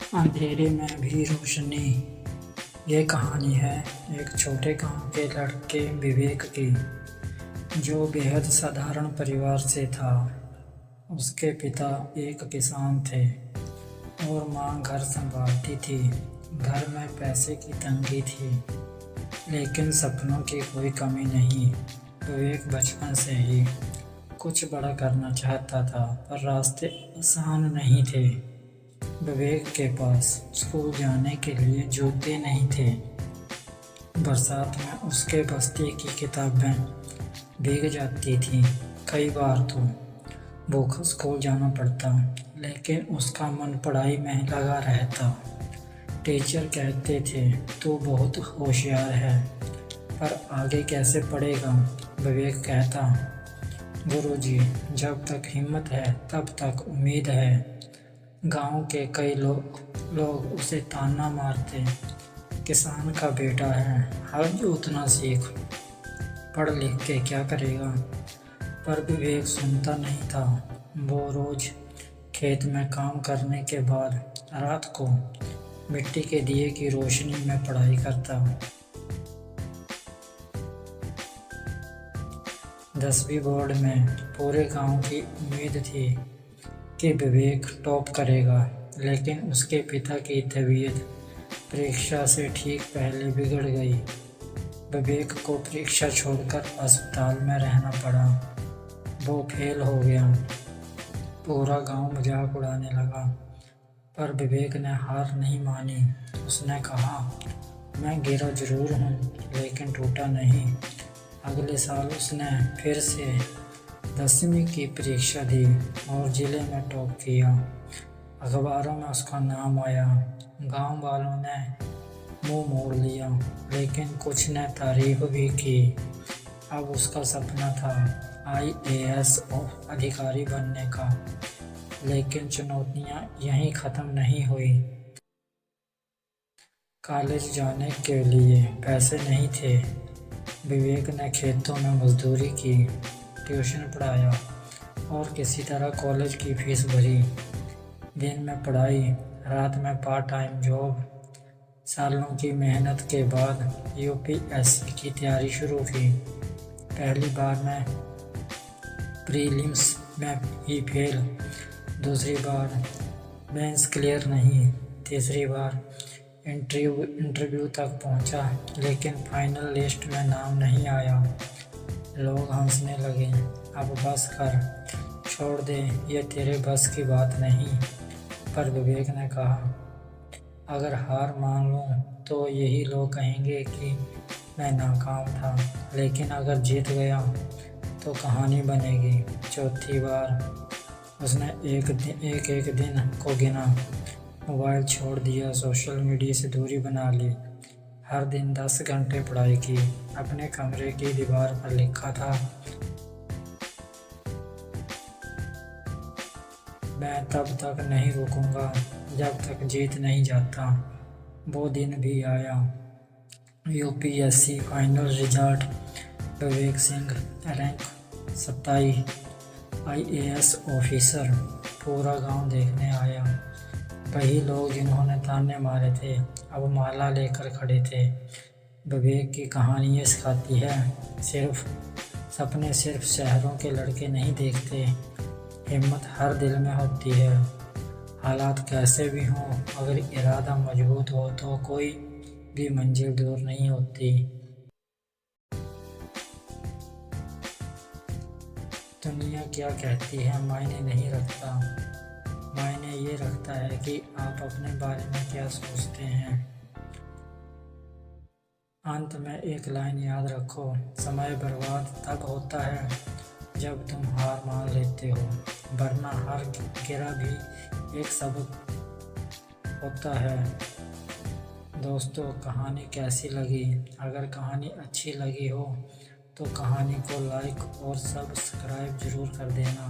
अंधेरे में भी रोशनी। ये कहानी है एक छोटे गांव के लड़के विवेक की, जो बेहद साधारण परिवार से था। उसके पिता एक किसान थे और मां घर संभालती थी। घर में पैसे की तंगी थी, लेकिन सपनों की कोई कमी नहीं। विवेक बचपन से ही कुछ बड़ा करना चाहता था, पर रास्ते आसान नहीं थे। विवेक के पास स्कूल जाने के लिए जूते नहीं थे। बरसात में उसके बस्ते की किताबें भीग जाती थीं। कई बार तो भूखा स्कूल जाना पड़ता, लेकिन उसका मन पढ़ाई में लगा रहता। टीचर कहते थे, तू बहुत होशियार है, पर आगे कैसे पढ़ेगा? विवेक कहता, गुरुजी, जब तक हिम्मत है तब तक उम्मीद है। गांव के कई लोग उसे ताना मारते, किसान का बेटा है, हल जोतना सीख, पढ़ लिख के क्या करेगा? पर विवेक सुनता नहीं था। वो रोज खेत में काम करने के बाद रात को मिट्टी के दिए की रोशनी में पढ़ाई करता। 10वीं बोर्ड में पूरे गांव की उम्मीद थी कि विवेक टॉप करेगा, लेकिन उसके पिता की तबीयत परीक्षा से ठीक पहले बिगड़ गई। विवेक को परीक्षा छोड़कर अस्पताल में रहना पड़ा। वो फेल हो गया। पूरा गांव मजाक उड़ाने लगा, पर विवेक ने हार नहीं मानी। उसने कहा, मैं गिरा जरूर हूँ, लेकिन टूटा नहीं। अगले साल उसने फिर से 10वीं की परीक्षा दी और जिले में टॉप किया। अखबारों में उसका नाम आया। गांव वालों ने मुंह मोड़ लिया, लेकिन कुछ ने तारीफ भी की। अब उसका सपना था IAS अधिकारी बनने का, लेकिन चुनौतियां यहीं ख़त्म नहीं हुई। कॉलेज जाने के लिए पैसे नहीं थे। विवेक ने खेतों में मजदूरी की, ट्यूशन पढ़ाया और किसी तरह कॉलेज की फीस भरी। दिन में पढ़ाई, रात में पार्ट टाइम जॉब। सालों की मेहनत के बाद UPSC की तैयारी शुरू की। पहली बार में प्रीलिम्स में ही फेल, दूसरी बार मेंस क्लियर नहीं, तीसरी बार इंटरव्यू तक पहुंचा, लेकिन फाइनल लिस्ट में नाम नहीं आया। लोग हंसने लगे, अब बस कर, छोड़ दे, ये तेरे बस की बात नहीं। पर विवेक ने कहा, अगर हार मान लूं तो यही लोग कहेंगे कि मैं नाकाम था, लेकिन अगर जीत गया तो कहानी बनेगी। चौथी बार उसने एक दिन को गिना, मोबाइल छोड़ दिया, सोशल मीडिया से दूरी बना ली। हर दिन 10 घंटे पढ़ाई की। अपने कमरे की दीवार पर लिखा था, मैं तब तक नहीं रुकूंगा जब तक जीत नहीं जाता। वो दिन भी आया। UPSC final result, Vivek Singh rank 27 IAS officer. पूरा गांव देखने आया। वही लोग जिन्होंने ताने मारे थे अब माला लेकर खड़े थे। विवेक की कहानी ये सिखाती है, सपने सिर्फ शहरों के लड़के नहीं देखते, हिम्मत हर दिल में होती है। हालात कैसे भी हों, अगर इरादा मजबूत हो तो कोई भी मंजिल दूर नहीं होती। दुनिया क्या कहती है मायने नहीं रखता, मायने ये रखता है कि आप अपने बारे में क्या सोचते हैं। अंत में एक लाइन याद रखो, समय बर्बाद तब होता है जब तुम हार मान लेते हो, वरना हर गिरा भी एक सबक होता है। दोस्तों, कहानी कैसी लगी? अगर कहानी अच्छी लगी हो तो कहानी को लाइक और सब्सक्राइब जरूर कर देना।